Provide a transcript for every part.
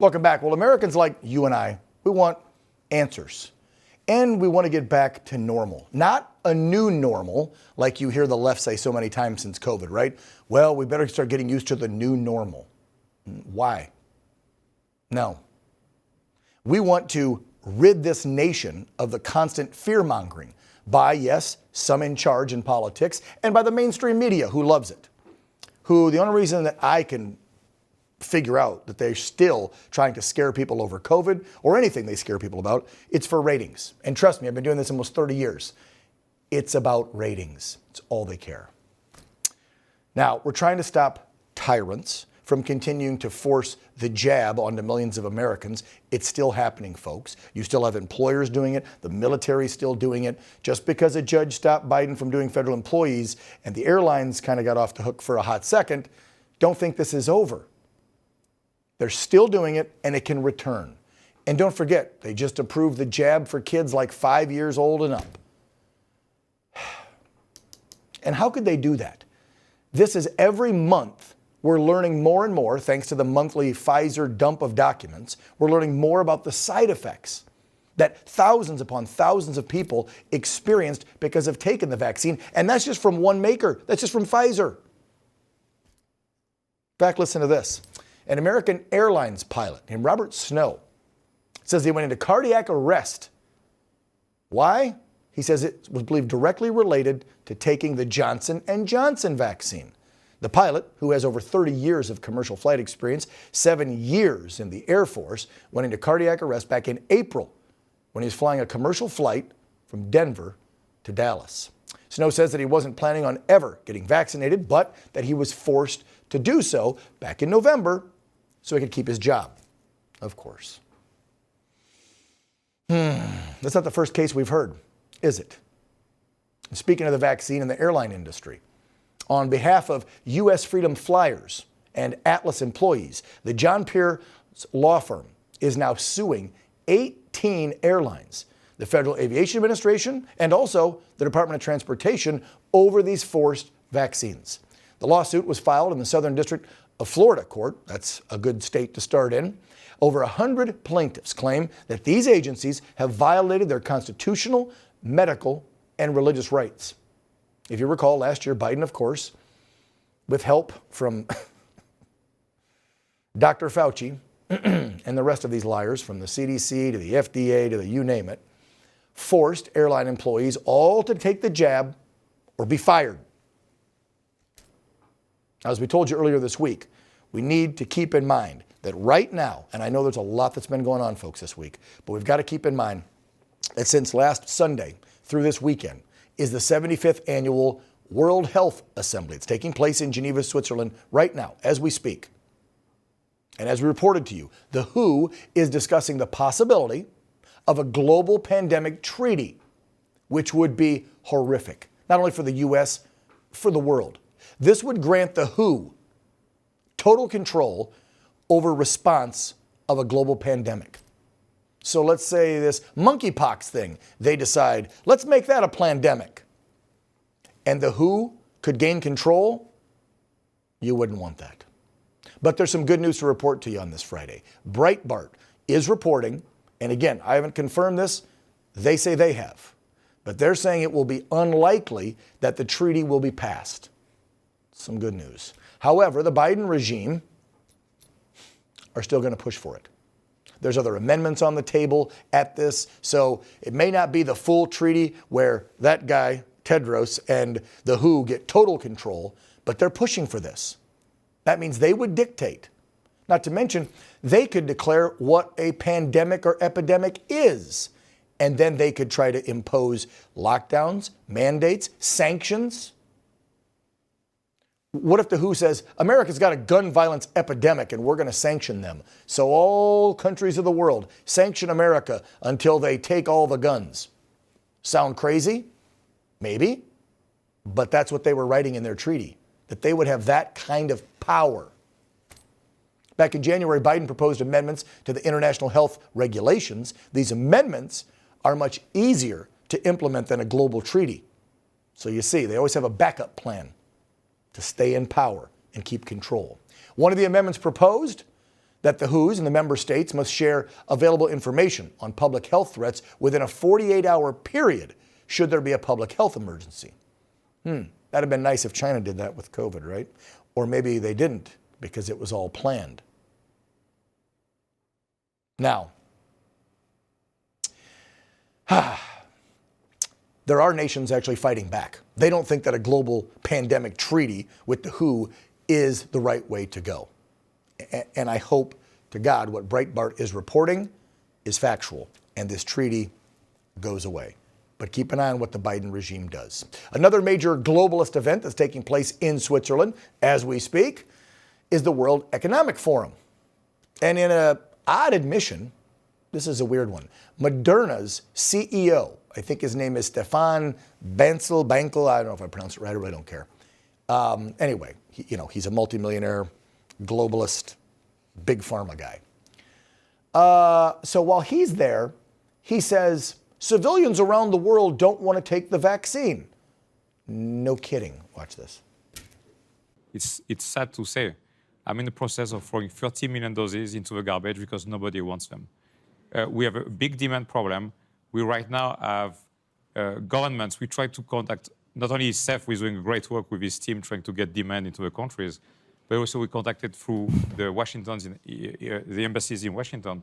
Welcome back. Well, Americans like you and I, we want answers. And we want to get back to normal. Not a new normal, like you hear the left say so many times since COVID, right? Well, we better start getting used to the new normal. Why? No. We want to rid this nation of the constant fear-mongering by, yes, some in charge in politics, and by the mainstream media who loves it. Who, the only reason that I can figure out that they're still trying to scare people over COVID or anything they scare people about, it's for ratings. And trust me, I've been doing this almost 30 years. It's about ratings. It's all they care. Now, we're trying to stop tyrants from continuing to force the jab onto millions of Americans. It's still happening, folks. You still have employers doing it. The military's still doing it. Just because a judge stopped Biden from doing federal employees and the airlines kind of got off the hook for a hot second, don't think this is over. They're still doing it, and it can return. And don't forget, they just approved the jab for kids like 5 years old and up. And how could they do that? This is every month we're learning more and more, thanks to the monthly Pfizer dump of documents, we're learning more about the side effects that thousands upon thousands of people experienced because of taking the vaccine. And that's just from one maker. That's just from Pfizer. In fact, listen to this. An American Airlines pilot named Robert Snow says he went into cardiac arrest. Why? He says it was believed directly related to taking the Johnson & Johnson vaccine. The pilot, who has over 30 years of commercial flight experience, 7 years in the Air Force, went into cardiac arrest back in April when he was flying a commercial flight from Denver to Dallas. Snow says that he wasn't planning on ever getting vaccinated, but that he was forced to do so back in November so he could keep his job, of course. That's not the first case we've heard, is it? And speaking of the vaccine and the airline industry, on behalf of U.S. Freedom Flyers and Atlas employees, the John Pierce law firm is now suing 18 airlines, the Federal Aviation Administration, and also the Department of Transportation over these forced vaccines. The lawsuit was filed in the Southern District of Florida court. That's a good state to start in. Over 100 plaintiffs claim that these agencies have violated their constitutional, medical, and religious rights. If you recall, last year, Biden, of course, with help from Dr. Fauci and the rest of these liars, from the CDC to the FDA to the you name it, forced airline employees all to take the jab or be fired. As we told you earlier this week, we need to keep in mind that right now, and I know there's a lot that's been going on, folks, this week, but we've got to keep in mind that since last Sunday through this weekend is the 75th annual World Health Assembly. It's taking place in Geneva, Switzerland right now as we speak. And as we reported to you, the WHO is discussing the possibility of a global pandemic treaty, which would be horrific, not only for the U.S., for the world. This would grant the WHO total control over response of a global pandemic. So let's say this monkeypox thing, they decide, let's make that a plandemic. And the WHO could gain control. You wouldn't want that. But there's some good news to report to you on this Friday. Breitbart is reporting, and again, I haven't confirmed this, they say they have, but they're saying it will be unlikely that the treaty will be passed. Some good news. However, the Biden regime are still going to push for it. There's other amendments on the table at this, so it may not be the full treaty where that guy, Tedros, and the WHO get total control, but they're pushing for this. That means they would dictate. Not to mention, they could declare what a pandemic or epidemic is, and then they could try to impose lockdowns, mandates, sanctions. What if the WHO says, America's got a gun violence epidemic and we're going to sanction them? So all countries of the world sanction America until they take all the guns. Sound crazy? Maybe. But that's what they were writing in their treaty, that they would have that kind of power. Back in January, Biden proposed amendments to the international health regulations. These amendments are much easier to implement than a global treaty. So you see, they always have a backup plan to stay in power and keep control. One of the amendments proposed, that the WHOs and the member states must share available information on public health threats within a 48-hour period should there be a public health emergency. That'd have been nice if China did that with COVID, right? Or maybe they didn't because it was all planned. Now, there are nations actually fighting back. They don't think that a global pandemic treaty with the WHO is the right way to go. And I hope to God what Breitbart is reporting is factual and this treaty goes away. But keep an eye on what the Biden regime does. Another major globalist event that's taking place in Switzerland as we speak is the World Economic Forum. And in an odd admission, this is a weird one, Moderna's CEO, I think his name is Stefan Bankel, I don't know if I pronounced it right, I really don't care. Anyway, he's a multimillionaire, globalist, big pharma guy. So while he's there, he says, civilians around the world don't want to take the vaccine. No kidding. Watch this. It's sad to say. I'm in the process of throwing 30 million doses into the garbage because nobody wants them. We have a big demand problem. We right now have governments. We try to contact, not only CEPI, who is doing great work with his team trying to get demand into the countries, but also we contacted through the embassies in Washington,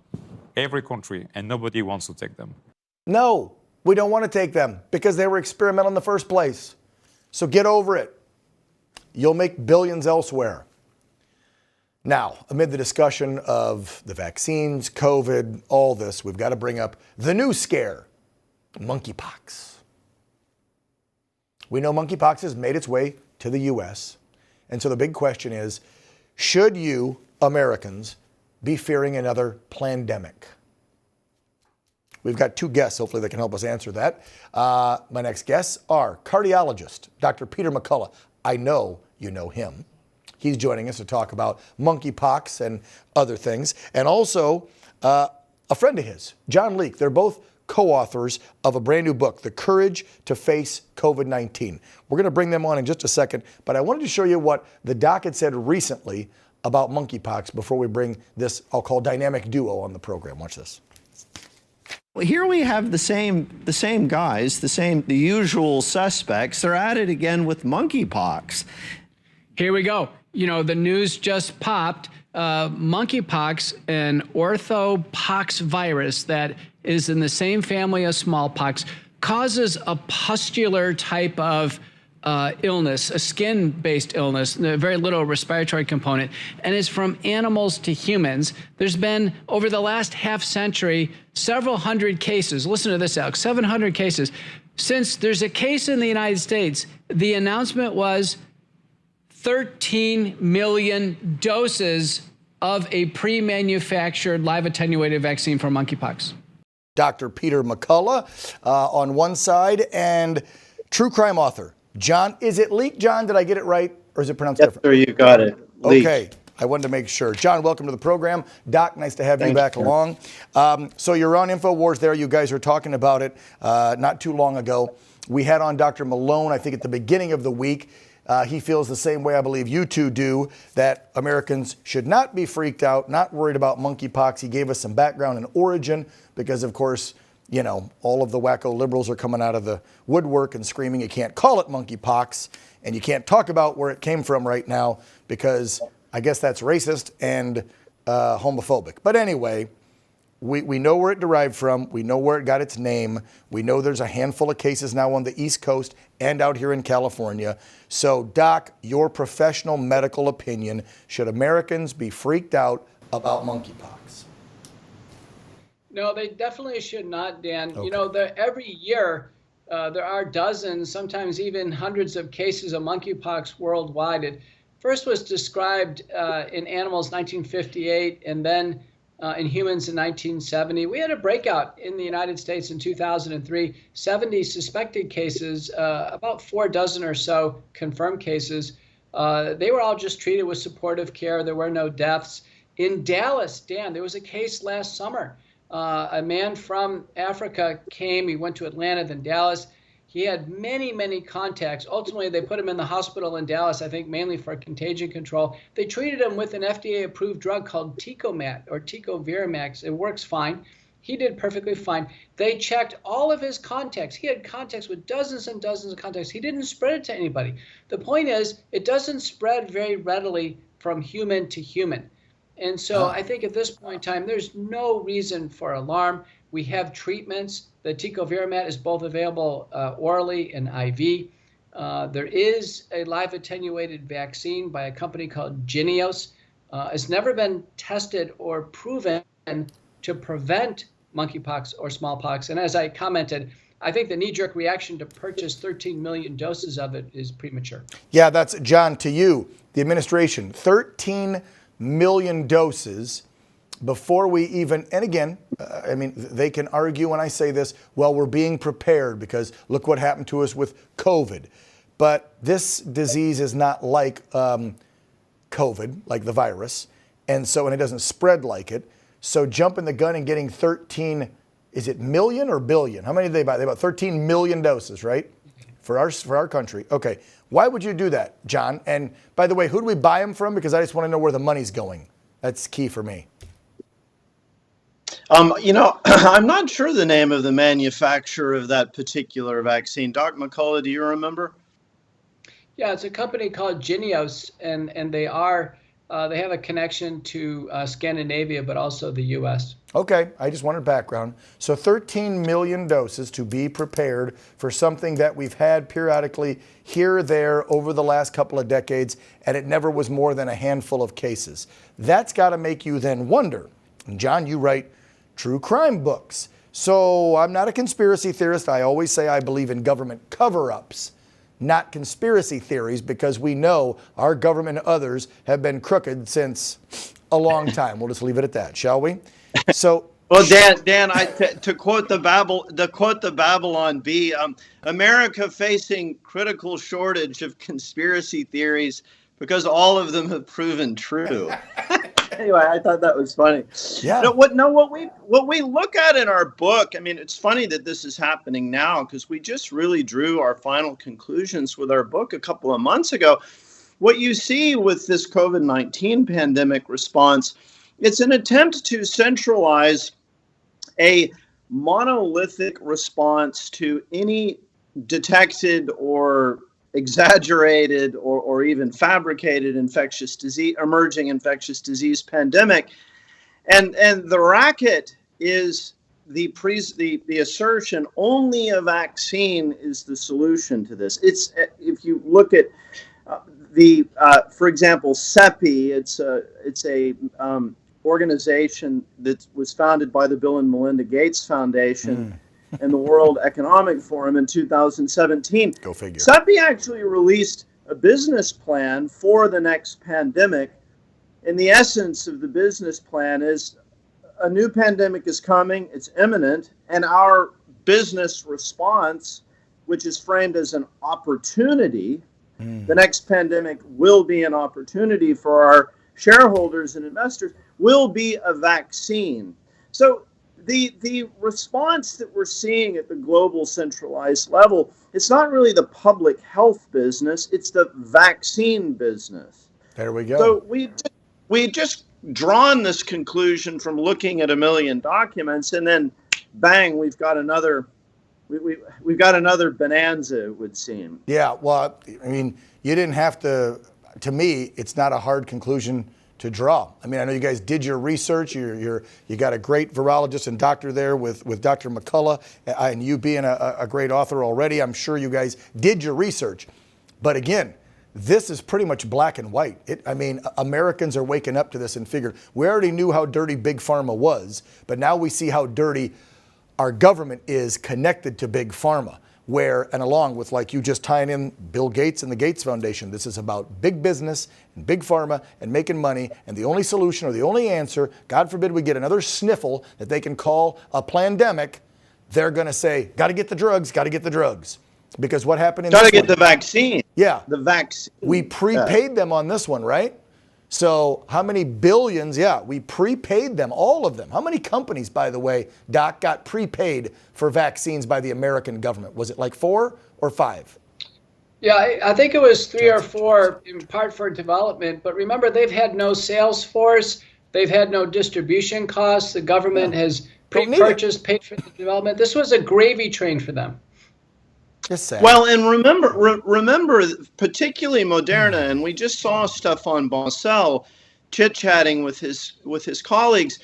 every country, and nobody wants to take them. No, we don't want to take them because they were experimental in the first place. So get over it. You'll make billions elsewhere. Now, amid the discussion of the vaccines, COVID, all this, we've got to bring up the new scare, monkeypox. We know monkeypox has made its way to the U.S., and so the big question is, should you, Americans, be fearing another pandemic? We've got two guests, hopefully they can help us answer that. My next guests are cardiologist, Dr. Peter McCullough. I know you know him. He's joining us to talk about monkeypox and other things. And also a friend of his, John Leake. They're both co-authors of a brand new book, The Courage to Face COVID-19. We're going to bring them on in just a second, but I wanted to show you what the doc had said recently about monkeypox before we bring this, I'll call dynamic duo on the program. Watch this. Well, here we have the same guys, the usual suspects. They're at it again with monkeypox. Here we go. The news just popped. Monkeypox, an orthopox virus that is in the same family as smallpox, causes a pustular type of illness, a skin-based illness, very little respiratory component, and is from animals to humans. There's been, over the last half century, several hundred cases. Listen to this, Alex, 700 cases. Since there's a case in the United States, the announcement was 13 million doses of a pre-manufactured live attenuated vaccine for monkeypox. Dr. Peter McCullough on one side, and true crime author, John, is it Leake, John? Did I get it right? Or is it pronounced different? Yes, sir, you got it. Leake. Okay, I wanted to make sure. John, welcome to the program. Doc, nice to have you back along. So you're on InfoWars there. You guys were talking about it not too long ago. We had on Dr. Malone, I think at the beginning of the week. He feels the same way I believe you two do, that Americans should not be freaked out, not worried about monkeypox. He gave us some background and origin because, of course, all of the wacko liberals are coming out of the woodwork and screaming you can't call it monkeypox and you can't talk about where it came from right now because I guess that's racist and homophobic. But anyway, we know where it derived from. We know where it got its name. We know there's a handful of cases now on the East Coast and out here in California. So, Doc, your professional medical opinion, should Americans be freaked out about monkeypox? No, they definitely should not, Dan. Okay. Every year there are dozens, sometimes even hundreds of cases of monkeypox worldwide. It first was described in animals in 1958 and then in humans in 1970. We had a breakout in the United States in 2003, 70 suspected cases, about 4 dozen or so confirmed cases. They were all just treated with supportive care. There were no deaths. In Dallas, Dan, there was a case last summer. A man from Africa came, he went to Atlanta, then Dallas. He had many, many contacts. Ultimately, they put him in the hospital in Dallas, I think mainly for contagion control. They treated him with an FDA-approved drug called Ticomat or Ticovirimax. It works fine. He did perfectly fine. They checked all of his contacts. He had contacts with dozens and dozens of contacts. He didn't spread it to anybody. The point is, it doesn't spread very readily from human to human. And so I think at this point in time, there's no reason for alarm. We have treatments. The Ticovirimat is both available orally and IV. There is a live attenuated vaccine by a company called Jynneos. It's never been tested or proven to prevent monkeypox or smallpox. And as I commented, I think the knee-jerk reaction to purchase 13 million doses of it is premature. Yeah, that's, John, to you, the administration, 13 million doses before we even, and again, I mean, they can argue when I say this, well, we're being prepared because look what happened to us with COVID. But this disease is not like COVID, like the virus, and it doesn't spread like it. So jumping the gun and getting 13, is it million or billion? How many did they buy? They bought 13 million doses, right? For our country. Okay. Why would you do that, John? And by the way, who do we buy them from? Because I just want to know where the money's going. That's key for me. You know, I'm not sure the name of the manufacturer of that particular vaccine. Doc McCullough, do you remember? Yeah, it's a company called Jynneos, and they have a connection to Scandinavia, but also the U.S. Okay, I just wanted background. So 13 million doses to be prepared for something that we've had periodically here or there over the last couple of decades, and it never was more than a handful of cases. That's got to make you then wonder. And John, you write true crime books. So I'm not a conspiracy theorist. I always say I believe in government cover-ups, not conspiracy theories, because we know our government and others have been crooked since a long time. We'll just leave it at that, shall we? So, well, Dan, to quote the Babylon Bee, America facing critical shortage of conspiracy theories because all of them have proven true. Anyway, I thought that was funny. Yeah. What we look at in our book, I mean, it's funny that this is happening now because we just really drew our final conclusions with our book a couple of months ago. What you see with this COVID-19 pandemic response, it's an attempt to centralize a monolithic response to any detected or exaggerated or even fabricated emerging infectious disease pandemic. And the racket is the assertion only a vaccine is the solution to this. It's, if you look at for example, CEPI, it's a organization that was founded by the Bill and Melinda Gates Foundation and the World Economic Forum in 2017. Go figure. CEPI actually released a business plan for the next pandemic. And the essence of the business plan is a new pandemic is coming, it's imminent, and our business response, which is framed as an opportunity, the next pandemic will be an opportunity for our shareholders and investors, will be a vaccine. So the response that we're seeing at the global centralized level, it's not really the public health business, it's the vaccine business. There we go. So we just drawn this conclusion from looking at a million documents, and then bang, we've got another bonanza, it would seem. Yeah, well, I mean, you didn't have to me, it's not a hard conclusion to draw. I mean, I know you guys did your research. You got a great virologist and doctor there with Dr. McCullough, and you being a great author already, I'm sure you guys did your research. But again, this is pretty much black and white. I mean, Americans are waking up to this and figured, we already knew how dirty Big Pharma was, but now we see how dirty our government is connected to Big Pharma. And along with, like you just tying in Bill Gates and the Gates Foundation, this is about big business and Big Pharma and making money. And the only solution or the only answer, God forbid we get another sniffle that they can call a plandemic, they're going to say, got to get the drugs, got to get the drugs. Because what happened in this one? Got to get the vaccine. Yeah. The vaccine. We prepaid them on this one, right? So how many billions? Yeah, we prepaid them, all of them. How many companies, by the way, Doc, got prepaid for vaccines by the American government? Was it like 4 or 5? Yeah, I think it was 3 or 4, in part for development. But remember, they've had no sales force. They've had no distribution costs. The government has pre-purchased, paid for the development. This was a gravy train for them. Just sad. Well, and remember, particularly Moderna, and we just saw stuff on Boncel chit-chatting with his colleagues.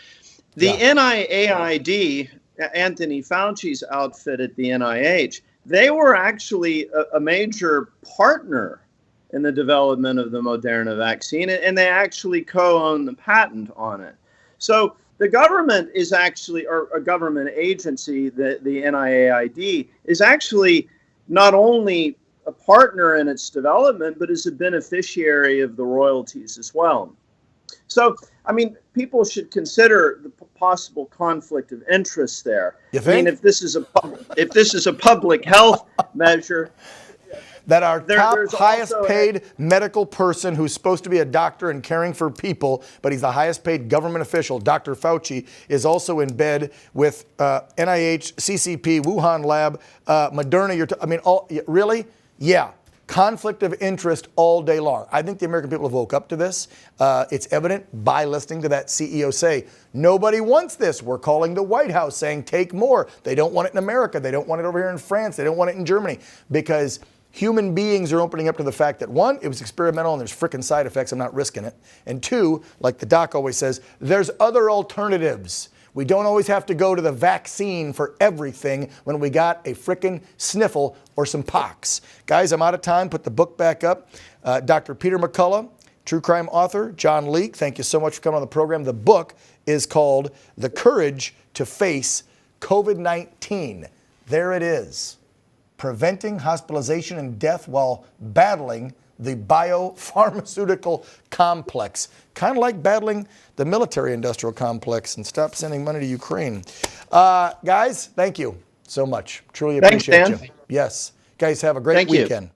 The NIAID, Anthony Fauci's outfit at the NIH, they were actually a major partner in the development of the Moderna vaccine, and they actually co-own the patent on it. So the government is actually, or a government agency, the NIAID, is actually not only a partner in its development, but is a beneficiary of the royalties as well. So, I mean, people should consider the possible conflict of interest there. You think? I mean, if this is a public health measure, that our top there's highest also paid medical person who's supposed to be a doctor and caring for people, but he's the highest paid government official, Dr. Fauci, is also in bed with NIH, CCP, Wuhan lab, Moderna. Really? Yeah. Conflict of interest all day long. I think the American people have woke up to this. It's evident by listening to that CEO say, nobody wants this. We're calling the White House saying, take more. They don't want it in America. They don't want it over here in France. They don't want it in Germany, because human beings are opening up to the fact that, one, it was experimental and there's frickin' side effects. I'm not risking it. And two, like the doc always says, there's other alternatives. We don't always have to go to the vaccine for everything when we got a frickin' sniffle or some pox. Guys, I'm out of time. Put the book back up. Dr. Peter McCullough, true crime author. John Leake, thank you so much for coming on the program. The book is called The Courage to Face COVID-19. There it is. Preventing hospitalization and death while battling the biopharmaceutical complex. Kind of like battling the military-industrial complex, and stop sending money to Ukraine. Guys, thank you so much. Truly appreciate you. Dan. Yes. Guys, have a great weekend.